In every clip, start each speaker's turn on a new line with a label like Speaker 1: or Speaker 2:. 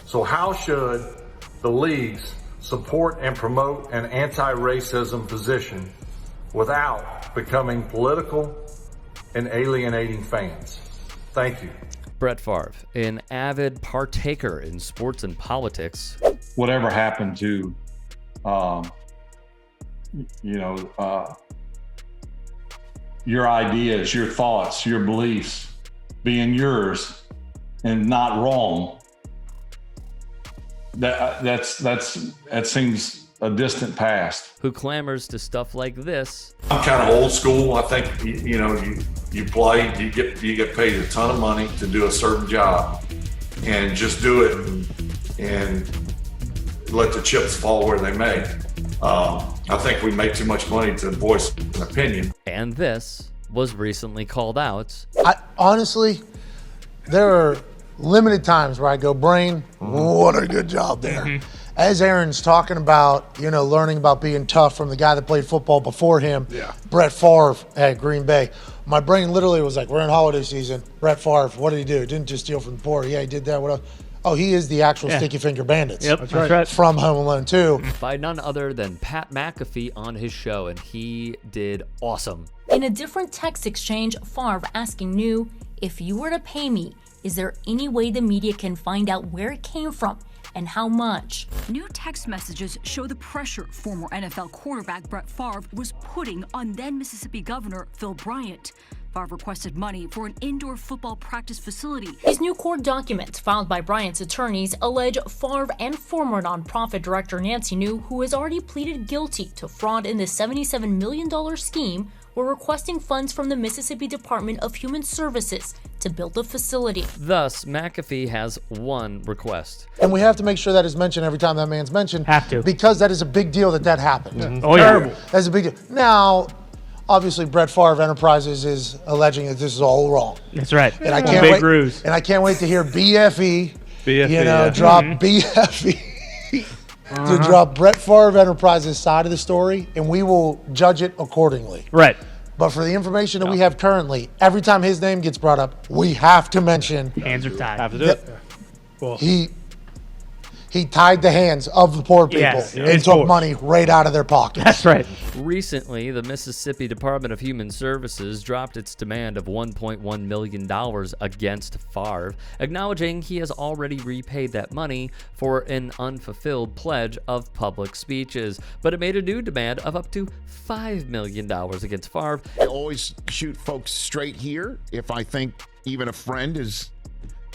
Speaker 1: So how should the leagues support and promote an anti-racism position without becoming political and alienating fans? Thank you.
Speaker 2: Brett Favre, an avid partaker in sports and politics.
Speaker 3: Whatever happened to, your ideas, your thoughts, your beliefs being yours and not wrong. That seems a distant past.
Speaker 2: Who clamors to stuff like this.
Speaker 1: I'm kind of old school. I think you play, you get paid a ton of money to do a certain job, and just do it and let the chips fall where they may. I think we make too much money to voice an opinion.
Speaker 2: And this was recently called out.
Speaker 4: Honestly, there are limited times where I go, Brain, what a good job there. As Aaron's talking about, learning about being tough from the guy that played football before him, Brett Favre at Green Bay. My brain literally was like, we're in holiday season. Brett Favre, what did he do? Didn't just steal from the poor. Yeah, he did that. What else? Oh, he is the actual Sticky Finger Bandits.
Speaker 5: Yep, that's right.
Speaker 4: From Home Alone 2.
Speaker 2: By none other than Pat McAfee on his show, and he did awesome.
Speaker 6: In a different text exchange, Favre asking New, if you were to pay me, is there any way the media can find out where it came from and how much?
Speaker 7: New text messages show the pressure former NFL quarterback Brett Favre was putting on then Mississippi Governor Phil Bryant. Favre requested money for an indoor football practice facility.
Speaker 6: These new court documents filed by Bryant's attorneys allege Favre and former nonprofit director Nancy New, who has already pleaded guilty to fraud in the $77 million scheme, were requesting funds from the Mississippi Department of Human Services to build the facility.
Speaker 2: Thus, McAfee has one request.
Speaker 4: And we have to make sure that is mentioned every time that man's mentioned.
Speaker 5: Have to.
Speaker 4: Because that is a big deal that happened.
Speaker 5: Mm-hmm. Oh, yeah. Terrible.
Speaker 4: That's a big deal. Now, obviously, Brett Favre Enterprises is alleging that this is all wrong.
Speaker 5: That's right.
Speaker 4: And I can't wait.
Speaker 5: Ruse.
Speaker 4: And I can't wait to hear BFE. Drop BFE. To drop Brett Favre Enterprises' side of the story, and we will judge it accordingly.
Speaker 5: Right.
Speaker 4: But for the information that we have currently, every time his name gets brought up, we have to mention.
Speaker 5: Hands are tied.
Speaker 8: Have to do it.
Speaker 4: Well, he tied the hands of the poor people and took money right out of their pockets.
Speaker 5: That's right.
Speaker 2: Recently, the Mississippi Department of Human Services dropped its demand of $1.1 million against Favre, acknowledging he has already repaid that money for an unfulfilled pledge of public speeches. But it made a new demand of up to $5 million against Favre.
Speaker 9: I always shoot folks straight here if I think even a friend has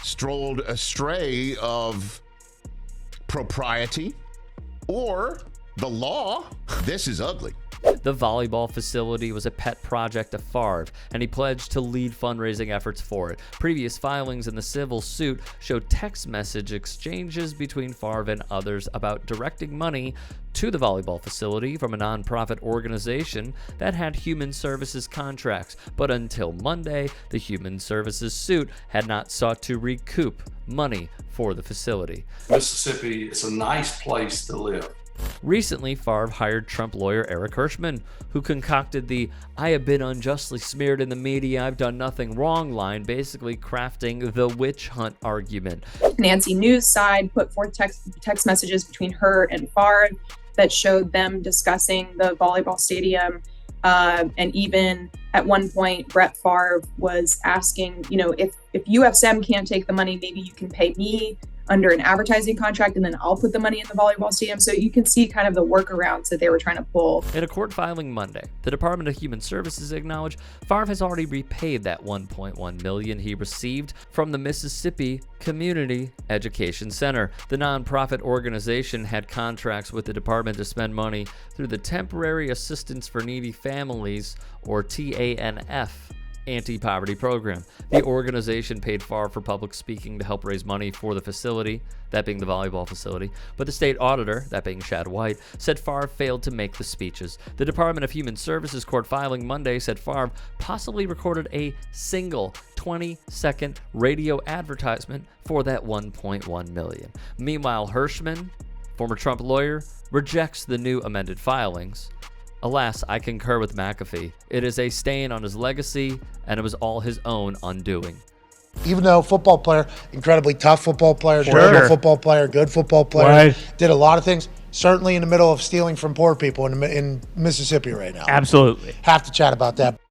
Speaker 9: strolled astray of propriety or the law. This is ugly.
Speaker 2: The volleyball facility was a pet project of Favre, and he pledged to lead fundraising efforts for it. Previous filings in the civil suit showed text message exchanges between Favre and others about directing money to the volleyball facility from a nonprofit organization that had human services contracts. But until Monday, the human services suit had not sought to recoup money for the facility.
Speaker 1: Mississippi is a nice place to live.
Speaker 2: Recently, Favre hired Trump lawyer Eric Hirschman, who concocted the "I have been unjustly smeared in the media, I've done nothing wrong" line, basically crafting the witch hunt argument.
Speaker 10: Nancy New's side put forth text messages between her and Favre that showed them discussing the volleyball stadium. And even at one point, Brett Favre was asking, if UFSM can't take the money, maybe you can pay me under an advertising contract, and then I'll put the money in the volleyball stadium. So you can see kind of the workarounds that they were trying to pull.
Speaker 2: In a court filing Monday, the Department of Human Services acknowledged Favre has already repaid that $1.1 million he received from the Mississippi Community Education Center. The nonprofit organization had contracts with the department to spend money through the Temporary Assistance for Needy Families, or TANF, anti-poverty program. The organization paid Favre for public speaking to help raise money for the facility, that being the volleyball facility, but the state auditor, that being Shad White, said Favre failed to make the speeches. The Department of Human Services court filing Monday said Favre possibly recorded a single 20-second radio advertisement for that $1.1 million. Meanwhile, Hirschman, former Trump lawyer, rejects the new amended filings. Alas, I concur with McAfee. It is a stain on his legacy, and it was all his own undoing.
Speaker 4: Even though football player, incredibly tough football player, durable football player, good football player, did a lot of things. Certainly in the middle of stealing from poor people in Mississippi right now.
Speaker 5: Absolutely.
Speaker 4: Have to chat about that.